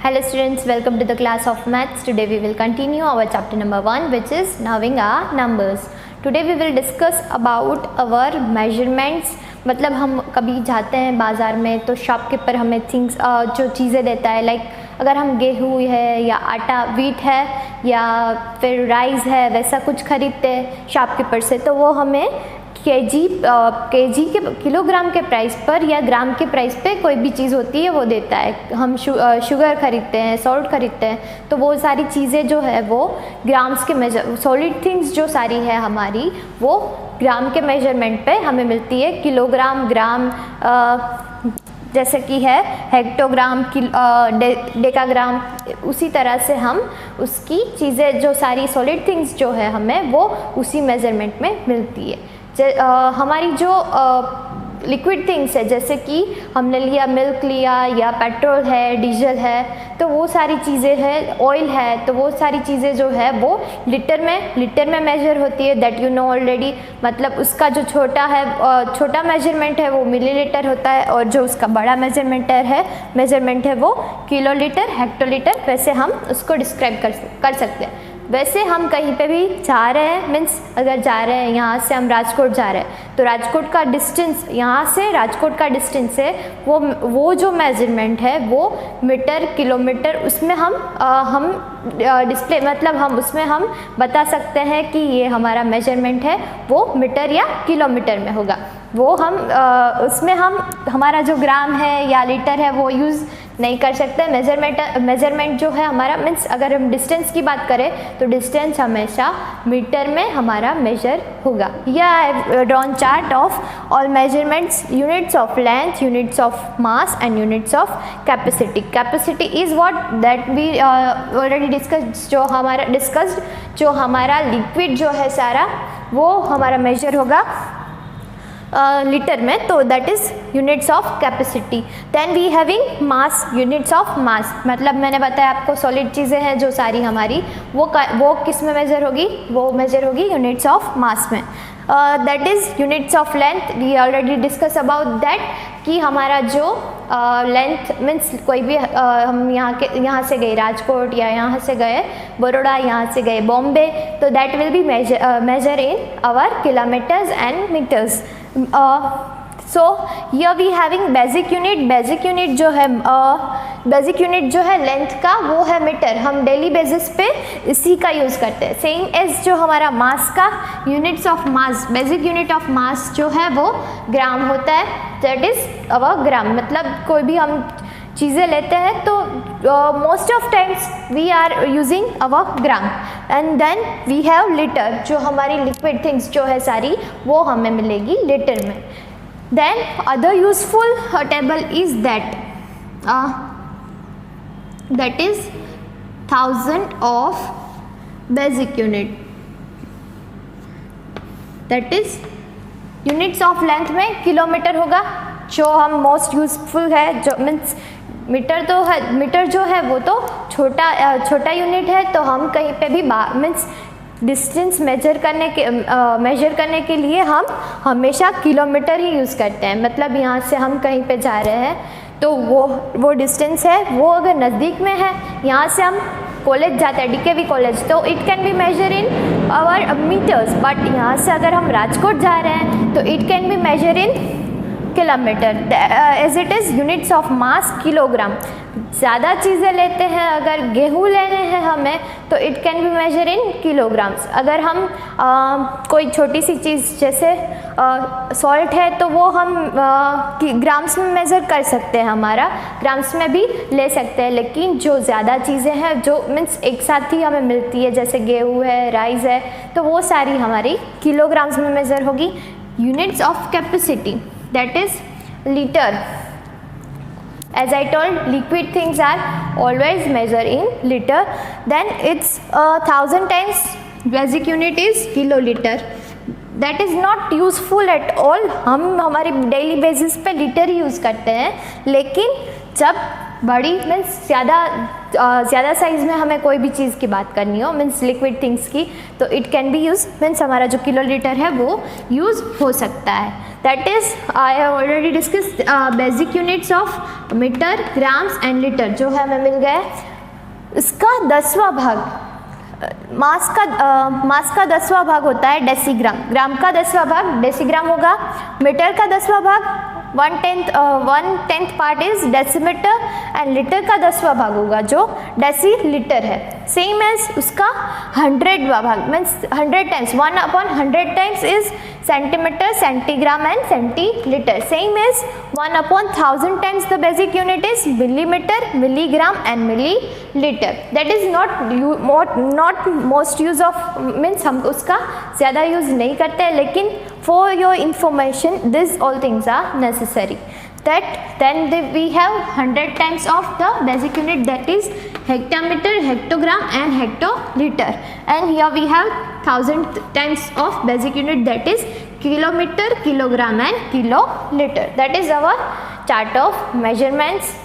Hello students, welcome to the class of maths. Today we will continue our chapter number 1, which is knowing our numbers. Today we will discuss about our measurements. मतलब हम कभी जाते हैं बाज़ार में तो shopkeeper हमें things जो चीज़ें देता है, लाइक अगर हम गेहूँ है या आटा वीट है या फिर राइस है वैसा कुछ खरीदते हैं शॉपकीपर से, तो वो हमें केजी के किलोग्राम के प्राइस पर या ग्राम के प्राइस पे कोई भी चीज़ होती है वो देता है. हम शुगर खरीदते हैं, सॉल्ट खरीदते हैं, तो वो सारी चीज़ें जो है वो ग्राम्स के मेजर, सॉलिड थिंग्स जो सारी है हमारी वो ग्राम के मेजरमेंट पे हमें मिलती है. किलोग्राम, ग्राम जैसे कि है हेक्टोग्राम, डेकाग्राम, उसी तरह से हम उसकी चीज़ें जो सारी सॉलिड थिंग्स जो है हमें वो उसी मेजरमेंट में मिलती है. हमारी जो लिक्विड थिंग्स है, जैसे कि हमने लिया मिल्क लिया या पेट्रोल है, डीजल है, तो वो सारी चीज़ें हैं, ऑयल है, तो वो सारी चीज़ें जो है वो लीटर में मेजर होती है. That you know already. मतलब उसका जो छोटा मेजरमेंट है वो मिलीलीटर होता है और जो उसका बड़ा मेजरमेंट है वो किलोलीटर, हेक्टोलीटर, वैसे हम उसको डिस्क्राइब कर सकते हैं. वैसे हम कहीं पे भी जा रहे हैं, मीन्स अगर जा रहे हैं यहाँ से हम राजकोट जा रहे हैं तो राजकोट का डिस्टेंस, यहाँ से राजकोट का डिस्टेंस है वो जो मेजरमेंट है वो मीटर, किलोमीटर, उसमें हम डिस्प्ले, मतलब हम उसमें हम बता सकते हैं कि ये हमारा मेजरमेंट है वो मीटर या किलोमीटर में होगा. वो हम उसमें हम हमारा जो ग्राम है या लीटर है वो यूज़ नहीं कर सकते. मेजरमेंट जो है हमारा, मीन्स अगर हम डिस्टेंस की बात करें तो डिस्टेंस हमेशा मीटर में हमारा मेजर होगा. या I drawn chart of all measurements, units of length, units of mass and units of capacity. Capacity is what that we already discussed. जो हमारा लिक्विड जो है सारा वो हमारा मेजर होगा लीटर में, तो that is units of capacity. Then we having mass, units of mass. मतलब मैंने बताया आपको सॉलिड चीज़ें हैं जो सारी हमारी वो किस में मेजर होगी, वो मेजर होगी यूनिट्स ऑफ मास में. That is units of length. We already discuss about that कि हमारा जो लेंथ मीन्स कोई भी हम यहाँ से गए राजकोट या यहाँ से गए बड़ौदा, यहाँ से गए बॉम्बे, तो that will be measure in our kilometres and metres. So here we having basic unit. Basic unit जो है लेंथ का वो है मीटर. हम डेली बेसिस पे इसी का यूज़ करते हैं. सेम एज जो हमारा मास का units of mass, basic unit of mass जो है वो ग्राम होता है. That is our gram. मतलब कोई भी हम चीज़ें लेते हैं तो most of times we are using our gram. And then we have litre. जो हमारी लिक्विड थिंग्स जो है सारी वो हमें मिलेगी लीटर में. Then other useful table is that is 1000 of basic unit. That is units of length में किलोमीटर होगा जो हम मोस्ट यूजफुल है. जो मीन्स मीटर जो है वो तो छोटा यूनिट है, तो हम कहीं पे भी मीन्स डिस्टेंस मेजर करने के लिए हम हमेशा किलोमीटर ही यूज़ करते हैं. मतलब यहाँ से हम कहीं पे जा रहे हैं तो वो डिस्टेंस है वो अगर नज़दीक में है, यहाँ से हम कॉलेज जाते हैं DKV कॉलेज, तो it can be measure in our metres. But यहाँ से अगर हम राजकोट जा रहे हैं तो it can be measure in kilometre. As it is units of mass kilogram. ज़्यादा चीज़ें लेते हैं, अगर गेहूँ लेने हैं हमें तो it can be measure in kilograms. अगर हम कोई छोटी सी चीज़ जैसे सॉल्ट है तो वो हम ग्राम्स में मेज़र कर सकते हैं, हमारा ग्राम्स में भी ले सकते हैं. लेकिन जो ज़्यादा चीज़ें हैं जो मीन्स एक साथ ही हमें मिलती है, जैसे गेहूँ है, राइस है, तो वो सारी हमारी किलोग्राम्स में मेज़र होगी. Units of capacity, that is liter. As I told, liquid things are always measured in liter. Then it's 1000 times basic unit is kiloliter. That is not useful at all. हम हमारे daily basis पे litre ही use करते हैं, लेकिन जब बड़ी means ज़्यादा size में हमें कोई भी चीज़ की बात करनी हो, मीन्स लिक्विड थिंग्स की, तो it can be use, means हमारा जो किलोलीटर है वो यूज़ हो सकता है. That is I have already discuss basic units of metre, grams and litre. जो है हमें मिल गया इसका 10वां भाग, मास का 10वां भाग होता है डेसीग्राम. ग्राम का 10वां भाग डेसीग्राम होगा. मीटर का 10वां भाग 1/10 part is decimetre and litre का 10वां भाग होगा जो डेसीलीटर है. सेम एज उसका 100वां भाग means 100 times 1/100 times is centimetre, centigram and centilitre. Same is 1/1000 times the basic unit is millimeter, milligram and milliliter. That is not most use of means हम उसका ज़्यादा यूज़ नहीं करते हैं, लेकिन for your information these all things are necessary. Then we have 100 times of the basic unit, that is hectometer, hectogram and hectoliter. And here we have 1000 times of basic unit, that is kilometer, kilogram and kiloliter. That is our chart of measurements.